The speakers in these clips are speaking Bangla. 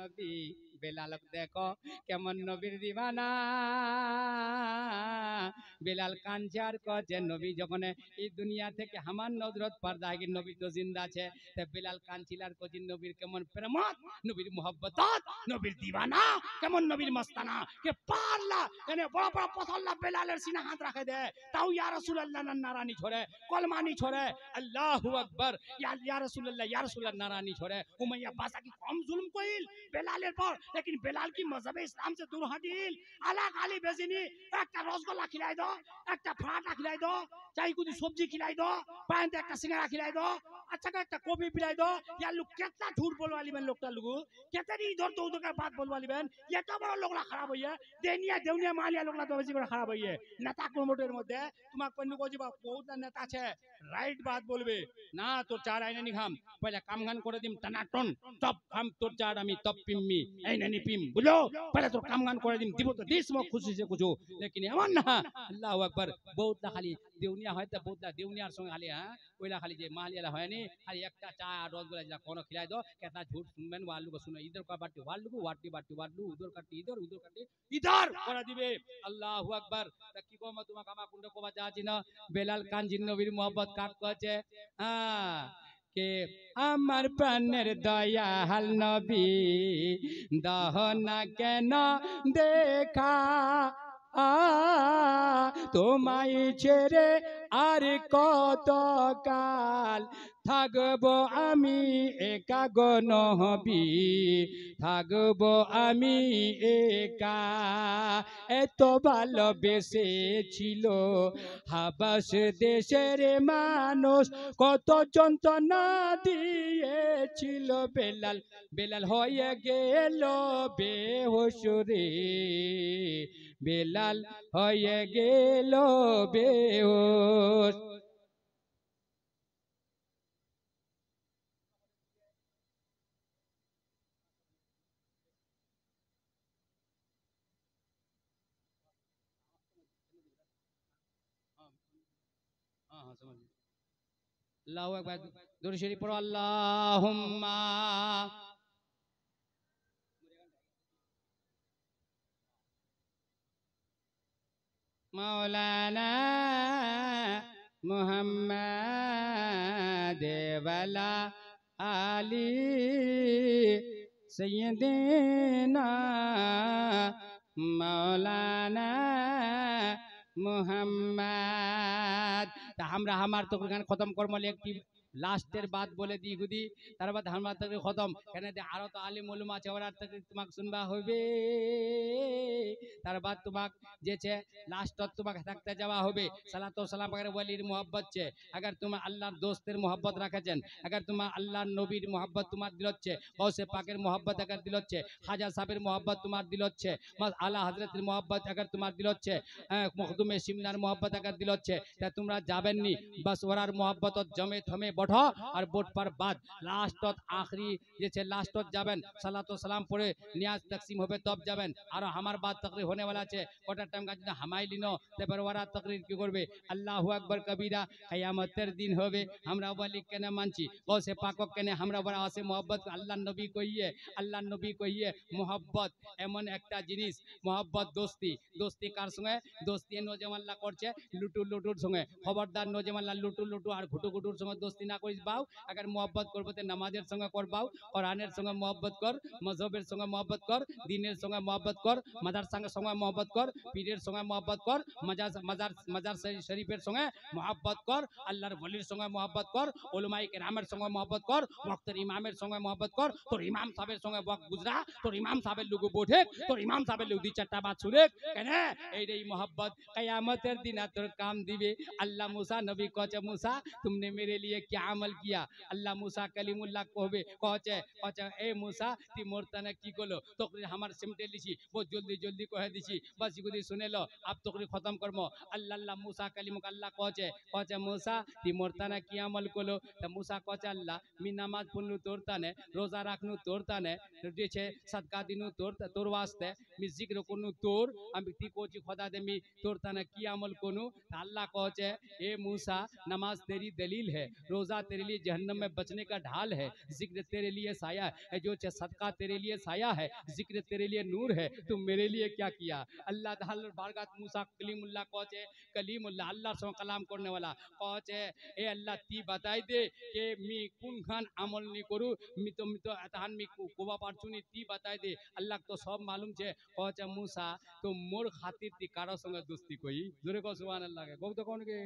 নবী বেলাল দেখো কেমন নবীর দিওয়ানা বেলাল কাঁদছে আর কচ্ছে নবী যখন এই দুনিয়া থেকে আমার নজরত পর্দা আগে নবী তো জিন্দা আছে তা বেলাল কাঁদছিল আর কচ্ছে নবীর কেমন প্রেমত নবীর মোহব্বত নবীর দিওয়ানা কেমন নবীর মস্তানা কে পারলা এনে বড় বড় পথল্লা বেলালের সিনা হাত রাখে দে তাও ইয়া রাসূলুল্লাহ নারানি ছড়ে কলমানি ছড়ে আল্লাহু আকবার ইয়া রাসূলুল্লাহ নারানি ছড়ে উমাইয়া বাদশা কি কম जुल्म কইল বেলালের পর लेकिन বেলাল কি মজহবে ইসলাম से दूर हटिल আলা খালি বেজিনি একটা রসগোল্লা খিলাই দাও একটা পরাঠা খিলাই দাও চাই कुछ सब्जी खिलाई दो पान একটা সিঙ্গারা খিলাই দাও अच्छा का একটা কফি পিলাই দাও या लोग कितना झूठ बोलवा लिबेन लोगटा लोगो कितनी इधर तो उधर का बात बोलवा लिबेन ये तो बड़ लोगला खराब হইয়ে দেনিয়া দেউনিয়া মালিয়া লোগলা তো বেশি করে খারাপ হইয়ে নেতা প্রমোটের মধ্যে তোমাক কন্য কইবা বহুত নেতা আছে রাইট বাত বলবে না তোর চার আইনা নি খাম পয়লা কাম গান করে দিম টানাটন তব খাম তোর চার আমি তব পিম্মি আইনা নি পিম বুঝলো পয়লা তোর কাম গান করে দিম দিব তো দিস মো খুশি সে কুছো लेकिन এমন না আল্লাহু আকবার বহুত না খালি দেউনিয়া হয় তা বহুত না দেউনিয়ার সঙ্গে খালি হ্যাঁ ওইলা খালি যে মালিয়ালা হয়নি খালি একটা চা আর রসগোল্লা যা কোনো খিলাই দো কেতা झूठ सुनবেন वालू को सुनो इधर का बाटी वालू को वाटी बाटी वालू उधर काटी इधर उधर काटी इधर করে দিবে আল্লাহু আকবার তা কি কম তোমাকে আমা কুন্ড কোবা যাচ্ছি না বেলাল কানজিন নবীর মোহব্বত কাক কছে হ্যাঁ কে আমার প্রাণের দয়াল নবী দহনা কেন দেখা তোমায় ছেড়ে আর কত কাল থাকবো আমি একা গো নবী থাকবো আমি একা এত ভালোবেসেছিল হাবাস দেশের মানুষ কত যন্ত্রণা দিয়েছিল বেলাল বেলাল হয়ে গেল বেহুশ রে বেলাল হয়ে গেল বেহুশ আল্লাহু আকবার দরুদ শরীফ পড়ো আল্লাহুম্মা মাওলানা মুহাম্মদ ওয়ালা আলি সাইয়্যিদিনা মাওলানা মুহাম্মদ তা আমরা আমার তো গান খতম করমলে একটি লাস্টের বাত বলে দি গুদি তার বাদ আমরা তক খতম কেন দে আরো তো আলিম উলামা আছে ওরা তক তোমাক শুনবা হবে তার বাদ তোমাক যে ছে লাস্টত তোমাক থাকতে যাওয়া হবে সালাতু সালাম পাকের ওলির মোহব্বত ছে अगर तुम আল্লাহর দোস্তের মোহব্বত রাখেছেন अगर तुम আল্লাহর নবীর মোহব্বত তোমার দিল হচ্ছে গৌসে পাকের মোহব্বত अगर দিল হচ্ছে খাজা সাহেবের মোহব্বত তোমার দিল হচ্ছে মাস আলা হযরতের মোহব্বত अगर তোমার দিল হচ্ছে মখদুমে সিমনার মোহব্বত अगर দিল হচ্ছে তা তোমরা যাবেননি বাস ওরার মোহব্বতত জমে থমে বঠো আর বোট পার বাদ লাস্টত আখরি যে ছে লাস্টত যাবেন সালাতু সালাম পড়ে নিয়াজ তাকসিম হবে তব যাবেন আর আমার বাদ তাকরির होने वाला আছে কটা টাইম কাজ যদি হামাই লিনো তারপর ওরা তাকরির কি করবে আল্লাহু আকবার কবীরা কিয়ামতের দিন হবে আমরা ওয়ালি কেন মানছি গৌসে পাকক কেন আমরা বড় আছে মোহব্বত আল্লাহর নবী কইয়ে মোহব্বত এমন একটা জিনিস মোহব্বত দোস্তি দোস্তি কার সঙ্গে দোস্তি নওজওয়ানলা করছে লুটু লুটুর সঙ্গে খবরদার নওজওয়ানলা লুটু লুটু আর ঘুটু ঘুটুর সঙ্গে দোস্তি না করিস বাও अगर मोहब्बत করবে তে নামাজের সঙ্গে করবাও কোরআনের সঙ্গে মোহব্বত কর মযহবের সঙ্গে মোহব্বত কর দ্বীনের সঙ্গে মোহব্বত কর মাদ্রাসার সঙ্গে মোহব্বত কর পীরের সঙ্গে মোহব্বত কর মাজার শরীফের সঙ্গে মোহব্বত কর আল্লাহর ওলির সঙ্গে মোহব্বত কর উলামায়ে কেরামের সঙ্গে মোহব্বত কর ওয়াক্তের ইমামের সঙ্গে মোহব্বত কর তোর ইমাম সাহেবের সঙ্গে ওয়াক্ত গুজরা তোর ইমাম সাহেবের লোগো বঠে তোর ইমাম সাহেবের লোগ দুই চারটা বাত শুনে কেন এইটাই মোহব্বত কিয়ামতের দিন তোর কাম দিবে আল্লাহ मूसा नबी कहे मूसा तुमने मेरे लिए क्या अमल किया अल्लाह मूसा कलीमुल्लाह कहबे कहे ए मूसा ती मोर तने की करलो तकरी हमार सिमटे लिছি बहुत जल्दी जल्दी कहे दिছি बस इगुदी सुने लो अब तकरी खत्म करमो अल्लाह मूसा कलीमुक अल्लाह कहे मूसा ती मोर तने की अमल करलो त मूसा कहे अल्लाह मी नामाज पढ़लु तोर तने रोजा राखनु तोर तने जे छे सदका दिनु तोर वास्ते मी जिक्र करनु तोर আমি ती कोची খোদা দে मी तोर तने की अमल कोनु अल्लाह कहे ए मूसा नमाज तेरी दलील है, रोजा तेरे लिए जहन्नम में बचने का ढाल है, जिक्र तेरे लिए साया है, जो सदका तेरे लिए साया है, जिक्र तेरे लिए नूर है, तुम मेरे लिए क्या किया। अल्लाह ताला बारगात मूसा कलीमुल्लाह कौचे कलीमुल्लाह अल्लाह सो कलाम करने वाला कौचे ए अल्लाह ती बताई दे कि मी कुन खान अमल नहीं करू मी तो अतहान मी कोबा पारछुनी ती बताई दे। अल्लाह तो सब मालूम छे कौचे मूसा तो मोर खातिर ती कारो संगे दोस्ती कोई जोरे को सुभान अल्लाह के गौ तो कौन के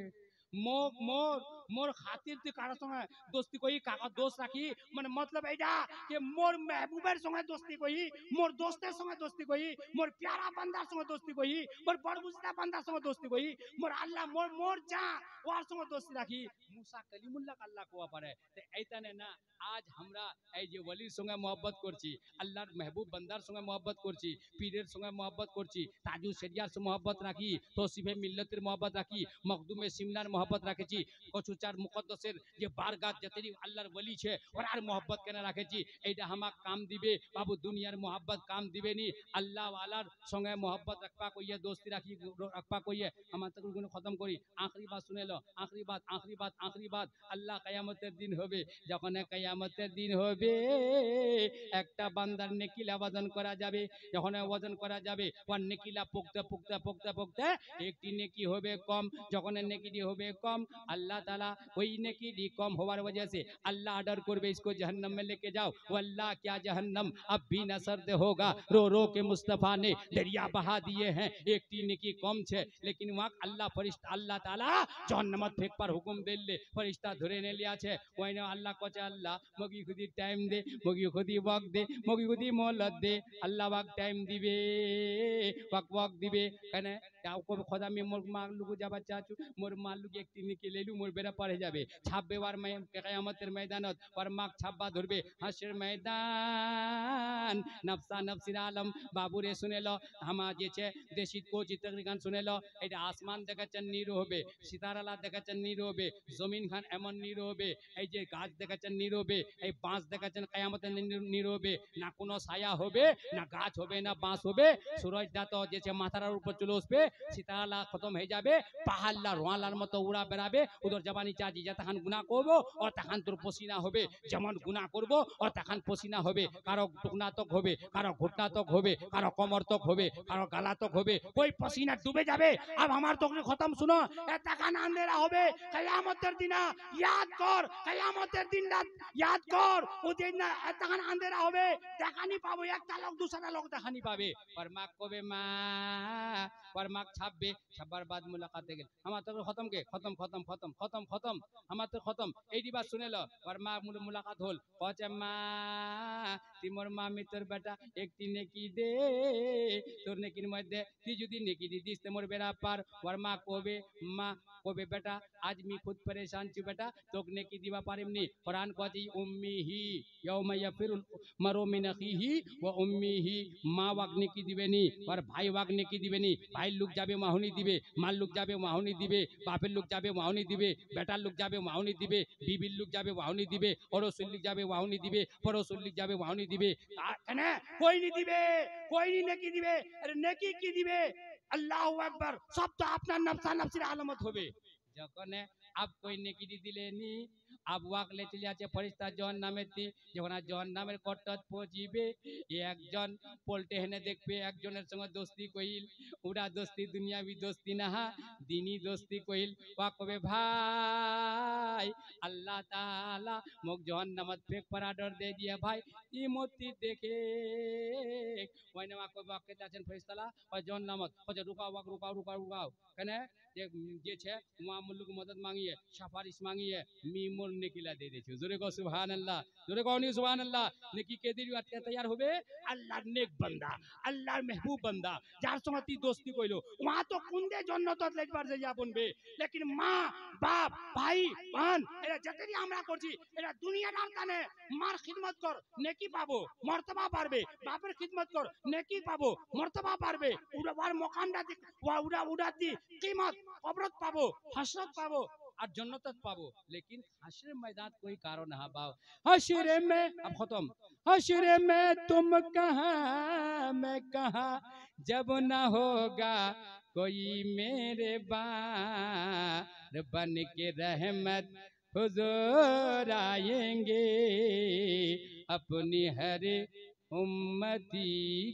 मोर मोर मोर खातिर ती कारो संगे दोस्ती कोई काका दोस्त राखी মানে मतलब এইটা যে মোর মেহবুবের সঙ্গে দোস্তি কই মোর দোস্তের সঙ্গে দোস্তি কই মোর প্যারা বান্দার সঙ্গে দোস্তি কই মোর বড়বুজদা বান্দার সঙ্গে দোস্তি কই মোর আল্লাহ মোর মোর যা ওর সঙ্গে দোস্তি রাখি মুসা কলিমুল্লাহ আল্লাহ কোয়া পারে তো এইটানে না আজ আমরা এই যে ওলির সঙ্গে মহব্বত করছি আল্লাহর মেহবুব বান্দার সঙ্গে মহব্বত করছি পীরের সঙ্গে মহব্বত করছি তাজু শরিয়ার সঙ্গে মহব্বত রাখি তৌসিফে মিল্লতের মহব্বত রাখি মখদুমে সিমনার মহব্বত রাখেছি কচুচার মুকদ্দসের যে বারগাত যেতেরি আল্লাহর ওলি ছে ওরার মহব্বত কেন রাখেছি এইটা আমাক কাম দিবে বাবু দুনিয়ার মহব্বত কাম দিবে নি আল্লাহ ওয়ালার সঙ্গে মহব্বত রাখবা কইয়ে দোস্তি রাখি রাখবা কইয়ে আমার তো কোনো খতম করি আখরি বাত শুনে লো আখরি বাত আল্লাহ কিয়ামতের দিন হবে যখন কিয়ামতের দিন হবে একটা বান্দার নেকিলা ওজন করা যাবে যখন ওজন করা যাবে ওর নেকিলা পোক্তে একটি নেকি হবে কম যখন নেকিটি হবে कम अल्लाह ताला वही नेकी कम होने वजह से अल्लाह ऑर्डर करबे इसको जहन्नम में लेके जाओ वो अल्लाह क्या जहन्नम अब भी न सर्द होगा रो रो के मुस्तफा ने दरिया बहा दिए हैं एक टी नेकी कम छे लेकिन वहाँ अल्लाह फरिश्ता अल्लाह ताला जहन्नम फेंक पर हुकुम दे ले फरिश्ता धरे ने लिया छे वही ने अल्लाह को अल्लाह मगी खुदी टाइम दे मगी खुदी वक्त दे मगी खुदी मोहलत दे अल्लाह वक्त टाइम दिबे वक्त दिबे कने को खुदा में मोर मालूक जाबा चाचू मोर मालूक एक টিনিকে লেলু মোর বেড়া পারে যাবে ছাপবে ওয়ার কিয়ামতের ময়দানত ওয়ার মাক ছাপবা ধরবে হাসরের ময়দান নফসা নফসির আলম বাবুরে শুনেলো হামা যেছে দেশি কোচি তকরিগান শুনেলো এটা আসমান দেখাচ্ছেন নিরো হবে সিতারালা দেখাচ্ছেন নিরো হবে জমিন খান এমন নিরো হবে এই যে গাছ দেখাচ্ছেন নিরো হবে এই বাঁশ দেখাচ্ছেন কিয়ামতের নিরো হবে না কোনো ছায়া হবে না গাছ হবে না বাঁশ হবে সূরজ দাতো যেছে মাথার উপর চলে আসবে সিতারালা খতম হয়ে যাবে পাহাড়লা রোয়ালার মতো উড়া বেড়াবে উদর জবানি চাজি যা তখন গুনাহ করবো আর তখন তোর পসিনা হবে যেমন গুনাহ করবো আর তখন পসিনা হবে কারো টুকনা তক হবে কারো ঘুটনা তক হবে কারো কমর তক হবে কারো গালা তক হবে कोई पसीना डूबे जावे अब हमार तो खत्म सुनो ए तखन अंधेरा होबे कियामतेर दिन याद कर कियामतेर दिन याद कर ओ दिन तखन अंधेरा होबे देखानी पाबो একটা লোক দুসরা লোক দেখানি পাবে पर मां কবে মা पर मां ছাপবে ছাপার বাদ মুলাকাতে গেল আমার তো खत्म के खत्म আমার তো खत्म এই দিবা শুনেলো पर मां मुलाकात হল কচে মা তিমর মামি তোর বেটা একটি নেকি দে তোর নেকির মধ্যে তুই যদি নেকি দিস তো মোর বেড়া পার ওর মা কবে বেটা আজ মি খুদ परेशान छु बेटा তোক নেকি দিবা পারিমনি কুরআন কজি উম্মিহি ইয়াউমা ইয়াফিরুল মারু মিন আখিহি ওয়া উম্মিহি মা ওয়াক নেকি দিবেনি আর ভাই ওয়াক নেকি দিবেনি ভাই লোক যাবে মাহুনি দিবে মাল লোক যাবে মাহুনি দিবে বাপের লোক যাবে মাহুনি দিবে বেটার লোক যাবে মাহুনি দিবে বিবির লোক যাবে মাহুনি দিবে পরশুর লোক যাবে মাহুনি দিবে পরশুর লোক যাবে মাহুনি দিবে কেনে कोई नहीं दिबे कोई नहीं नेकी दिबे अरे नेकी की दिबे अल्लाहु अकबर सब तो अपना नफ्सा नफ्सिर आलमत होबे যখন अब कोई नेकी दिलेनी अब ওয়াকলে চলে আছে ফেরেশতা জাহান্নামে তি যখন জাহান্নামের কটত পৌঁছিবে একজন পলটে হেনে দেখবে একজনের সঙ্গে দোস্তি কইল ওরা দোস্তি দুনিয়াবি দোস্তি না দিনী দোস্তি কইল ওয়া কবে ভাই আল্লাহ তাআলা মোক জাহান্নামত ফেক पर ऑर्डर दे दिया भाई इमती देखे ওইনে ওয়া কবে ওয়াকে আছেন ফেরেশতারা और জাহান্নামত কবে रुकाओ কেনে जे छे वहां मुल्क मदद मांगी है सिफारिश मांगी है मी मोर नेकिला दे देछु जोरे को सुभान अल्लाह जोरे को नहीं सुभान अल्लाह नेकी के दिन आटके तैयार होबे अल्लाहर नेक बंदा अल्लाहर महबूब बंदा जार संगे ती दोस्ती कइलो वहां तो कुंदे जन्नतत लेकবার যাইয়া বনবে लेकिन मां बाप भाई बहन এরা যেতেই আমরা করছি এরা দুনিয়াটার কানে মার খিদমত কর নেকি পাবো মর্তবা পারবে বাপের খিদমত কর নেকি পাবো মর্তবা পারবে উড়াবার মকামটা উড়া দি কিমত কবরত পাবো হসরত পাবো और जन्नत पाबो, लेकिन हश्र मैदान कोई कारण ना पाओ। हश्र में अब खत्म, हश्र में तुम कहाँ मैं कहाँ, जब ना होगा कोई मेरे बार, बन के रहमत हुजूर आएंगे अपनी हर उम्मती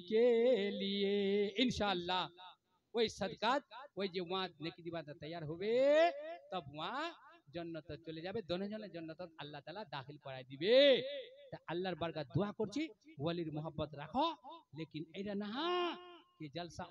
के लिए इंशाअल्लाह। ওই সদকাত ওই যে ওয়া নেকি দিবা তৈয়ার হবে, তব ওয়া জান্নাতে চলে যাবে, দোনোজনে জান্নাত আল্লাহ তাআলা দাখিল করায় দিবে। তা আল্লাহর বরকত দোয়া করছি, ওয়ালির মোহাব্বত রাখো, লেকিন এটা না কি জলসা